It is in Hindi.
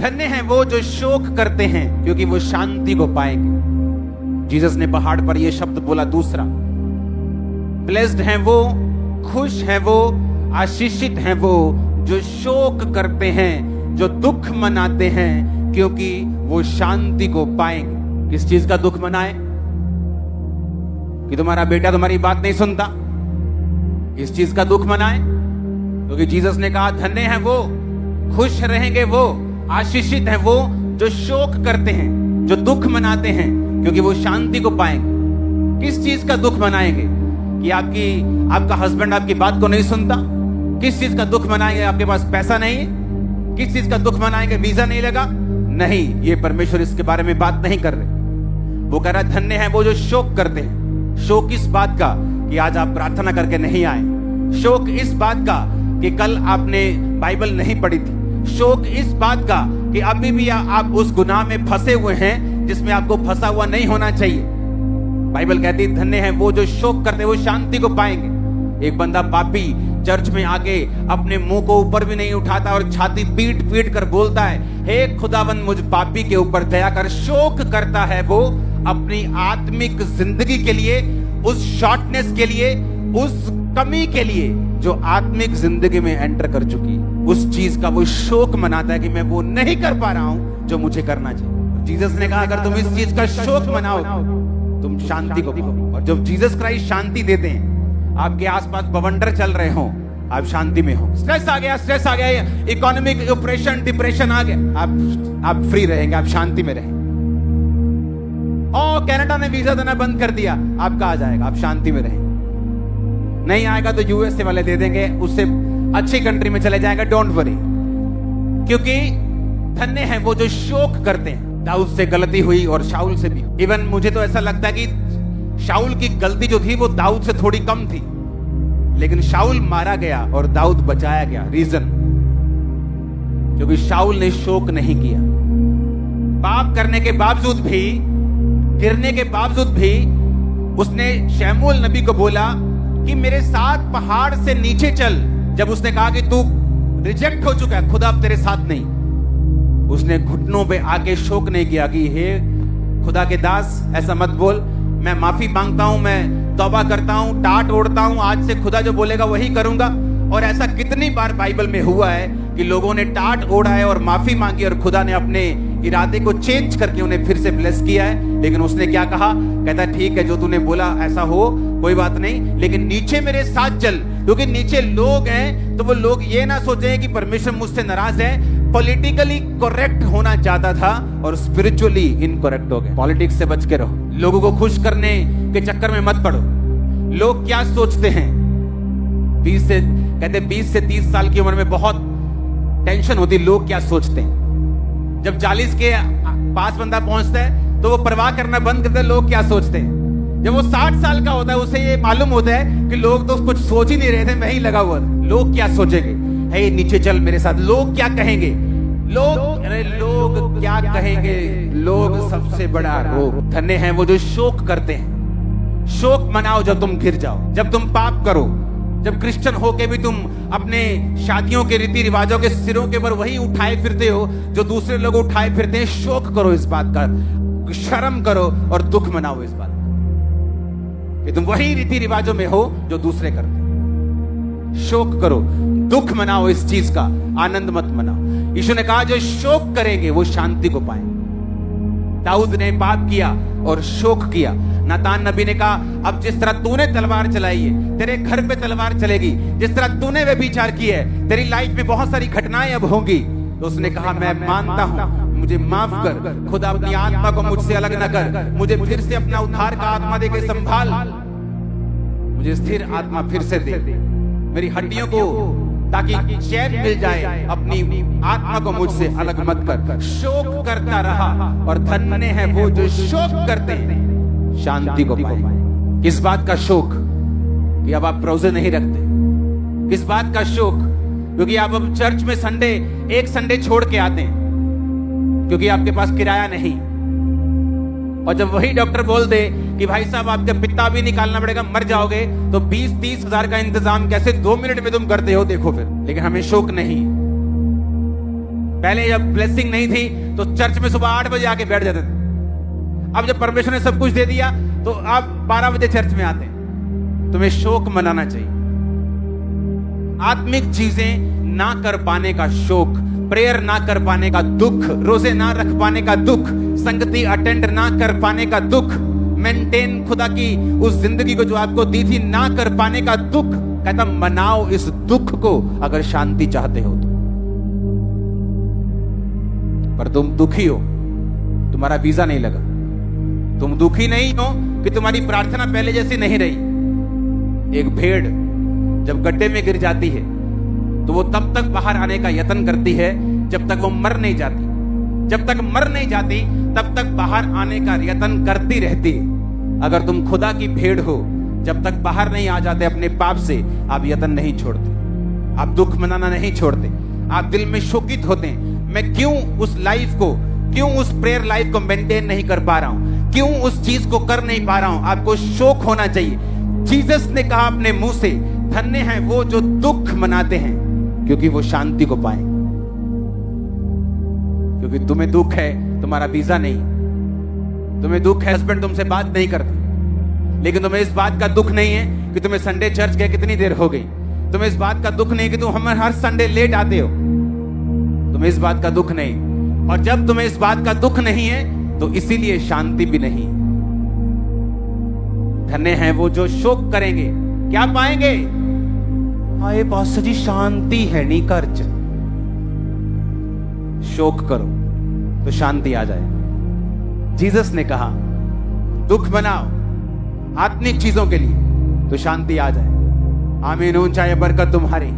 धन्य हैं वो जो शोक करते हैं क्योंकि वो शांति को पाएंगे। जीसस ने पहाड़ पर यह शब्द बोला दूसरा, ब्लेस्ड हैं वो, खुश हैं वो, आशीषित हैं वो जो शोक करते हैं, जो दुख मनाते हैं क्योंकि वो शांति को पाएंगे। किस चीज का दुख मनाए? कि तुम्हारा बेटा तुम्हारी बात नहीं सुनता, इस चीज का दुख मनाए? क्योंकि जीसस ने कहा धन्य हैं वो, खुश रहेंगे वो, आशीषित हैं वो जो शोक करते हैं, जो दुख मनाते हैं क्योंकि वो शांति को पाएंगे। किस चीज का दुख मनाएंगे? कि आपका हस्बैंड आपकी बात को नहीं सुनता? किस चीज का दुख मनाएंगे? आपके पास पैसा नहीं है? किस चीज का दुख मनाएंगे? वीजा नहीं लगा? नहीं, ये परमेश्वर इसके बारे में बात नहीं कर रहे। वो कह रहा है धन्य हैं वो जो शोक करते हैं। शोक इस बात का कि आज आप प्रार्थना करके नहीं आए, शोक इस बात का कि कल आपने बाइबल नहीं पढ़ी थी, शोक इस बात का कि अभी भी आप उस गुनाह में फंसे हुए हैं जिसमें आपको फंसा हुआ नहीं होना चाहिए। बाइबल कहती है धन्य हैं वो जो शोक करते हैं वो शांति को पाएंगे। एक बंदा पापी चर्च में आके अपने मुंह को ऊपर भी नहीं उठाता और छाती पीट पीट कर बोलता है, हे खुदावंद मुझ पापी के ऊपर दया कर। शोक करता है वो अपनी आत्मिक जिंदगी के लिए, उस शॉर्टनेस के लिए, उस कमी के लिए जो आत्मिक जिंदगी में एंटर कर चुकी, उस चीज का वो शोक मनाता है कि मैं वो नहीं कर पा रहा हूं जो मुझे करना चाहिए। जीसस ने कहा अगर तुम इस चीज का शोक मनाओ तुम शांति को पाओ। और जब जीसस क्राइस्ट शांति देते हैं, आपके आसपास बवंडर चल रहे हो, आप शांति में हो। स्ट्रेस आ गया, इकोनॉमिक ऑपरेशन, डिप्रेशन आ गया, आप फ्री रहेंगे, आप शांति में रहेंगे। और कनाडा ने वीजा देना बंद कर दिया, आपका आ जाएगा, आप शांति में रहेंगे। नहीं आएगा तो यूएसए वाले दे देंगे, उससे अच्छी कंट्री में चले जाएगा, डोंट वरी। क्योंकि धन्य हैं वो जो शोक करते हैं। दाऊद से गलती हुई और शाऊल से भी। इवन मुझे तो ऐसा लगता है कि शाऊल की गलती जो थी वो दाऊद से थोड़ी कम थी, लेकिन शाऊल मारा गया और दाऊद बचाया गया। रीजन क्योंकि शाऊल ने शोक नहीं किया। पाप करने के बावजूद भी, गिरने के बावजूद भी उसने शमूएल नबी को बोला कि मेरे साथ पहाड़ से नीचे चल। जब उसने कहा कि तू रिजेक्ट हो चुका है, खुदा अब तेरे साथ नहीं, उसने घुटनों पे आके शोक नहीं किया कि हे खुदा के दास ऐसा मत बोल, मैं माफी मांगता हूं, मैं तौबा करता हूं, टाट ओढ़ता हूं, आज से खुदा जो बोलेगा वही करूंगा। और ऐसा कितनी बार बाइबल में हुआ है कि लोगों ने टाट ओढ़ा है और माफी मांगी और खुदा ने अपने इरादे को चेंज करके उन्हें फिर से ब्लेस किया है। लेकिन उसने क्या कहा? कहता ठीक है जो तूने बोला ऐसा हो, कोई बात नहीं, लेकिन नीचे मेरे साथ चल। क्योंकि नीचे लोग हैं तो वो लोग ये ना सोचे कि परमेश्वर मुझसे नाराज है। पॉलिटिकली करेक्ट होना चाहता था और स्पिरिचुअली इनकरेक्ट हो गए। पॉलिटिक्स से बच के रहो, लोगों को खुश करने के चक्कर में मत पड़ो। लोग क्या सोचते हैं? 20 से 30 साल की उम्र में बहुत टेंशन होती, लोग क्या सोचते हैं। जब 40 के पास बंदा पहुंचता है तो वो परवाह करना बंद करता है, लोग क्या सोचते हैं। जब वो 60 साल का होता है उसे ये मालूम होता है कि लोग तो कुछ सोच ही नहीं रहे थे, मैं ही लगा हुआ था, लोग क्या सोचेंगे। है नीचे चल मेरे साथ, लोग क्या कहेंगे। लोग क्या कहेंगे, लोग सबसे बड़ा रोग। धन्य हैं वो जो शोक करते हैं। शोक मनाओ जब तुम गिर जाओ, जब तुम पाप करो, जब क्रिश्चियन होके भी तुम अपने शादियों के रीति रिवाजों के सिरों के ऊपर वही उठाए फिरते हो जो दूसरे लोग उठाए फिरते हैं। शोक करो इस बात का, शर्म करो और दुख मनाओ इस बात का कि तुम वही रीति रिवाजों में हो जो दूसरे करते हैं। शोक करो, दुख मनाओ, इस चीज का आनंद मत मनाओ। यीशु ने कहा जो शोक करेंगे वो शांति को पाएंगे। दाऊद ने पाप किया और शोक किया। नातान नबी ने कहा अब जिस तरह तूने तलवार चलाई है तेरे घर पे तलवार चलेगी, जिस तरह तूने व्यभिचार की है तेरी लाइफ में बहुत सारी घटनाएं अब होंगी। तो उसने कहा मैं मानता हूं, मुझे माफ कर, खुदा अपनी आत्मा को मुझसे अलग न कर, मुझे फिर से अपना उद्धार का आत्मा देके संभाल, मुझे स्थिर आत्मा फिर से दे, मेरी हड्डियों को ताकि चैन मिल जाए, अपनी आत्मा को मुझसे अलग मत कर। शोक करता रहा और धन्य है वो जो शोक करते हैं शांति को पाए। किस बात का शोक? कि अब आप रोजे नहीं रखते। किस बात का शोक? क्योंकि आप अब चर्च में एक संडे छोड़ के आते हैं क्योंकि आपके पास किराया नहीं। और जब वही डॉक्टर बोल दे कि भाई साहब आपका पित्ता भी निकालना पड़ेगा, मर जाओगे, तो 20-30 हजार का इंतजाम कैसे 2 मिनट में तुम करते हो, देखो फिर। लेकिन हमें शोक नहीं। पहले जब ब्लेसिंग नहीं थी तो चर्च में सुबह 8 बजे आके बैठ जाते थे। अब जब परमेश्वर ने सब कुछ दे दिया तो आप 12 बजे चर्च में आते हैं। तुम्हें शोक मनाना चाहिए। आत्मिक चीजें ना कर पाने का शोक, प्रेयर ना कर पाने का दुख, रोजे ना रख पाने का दुख, संगति अटेंड ना कर पाने का दुख, मेंटेन खुदा की उस जिंदगी को जो आपको दी थी ना कर पाने का दुख। कहता मनाओ इस दुख को अगर शांति चाहते हो तो। पर तुम दुखी हो, तुम्हारा वीजा नहीं लगा। तुम दुखी नहीं हो कि तुम्हारी प्रार्थना पहले जैसी नहीं रही। एक भेड़ जब गड्ढे में गिर जाती है तो वो तब तक बाहर आने का यत्न करती है जब तक वो मर नहीं जाती। जब तक मर नहीं जाती तब तक बाहर आने का यत्न करती रहती है। अगर तुम खुदा की भेड़ हो, जब तक बाहर नहीं आ जाते अपने पाप से, आप यत्न नहीं छोड़ते, आप दुख मनाना नहीं छोड़ते, आप दिल में शोकित होते हैं। मैं क्यों उस लाइफ को, क्यों उस प्रेयर लाइफ को मेंटेन नहीं कर पा रहा हूं, क्यों उस चीज को कर नहीं पा रहा हूं। आपको शोक होना चाहिए। जीसस ने कहा अपने मुंह से, धन्य हैं वो जो दुख मनाते हैं क्योंकि वो शांति को पाएंगे। क्योंकि तुम्हें दुख है, तुम्हारा वीजा नहीं, तुम्हें दुख है हस्बैंड तुमसे बात नहीं करता, लेकिन तुम्हें इस बात का दुख नहीं है कि तुम्हें संडे चर्च गए कितनी देर हो गई। तुम्हें इस बात का दुख नहीं कि तुम हर संडे लेट आते हो। तुम्हें इस बात का दुख नहीं। और जब तुम्हें इस बात का दुख नहीं है तो इसीलिए शांति भी नहीं। धन्य हैं वो जो शोक करेंगे, क्या पाएंगे? हाय पास्टर जी शांति है नहीं कर, शोक करो तो शांति आ जाए। जीसस ने कहा दुख बनाओ आत्मिक चीजों के लिए तो शांति आ जाए। आमीन। ऊंचाई बरकत तुम्हारी।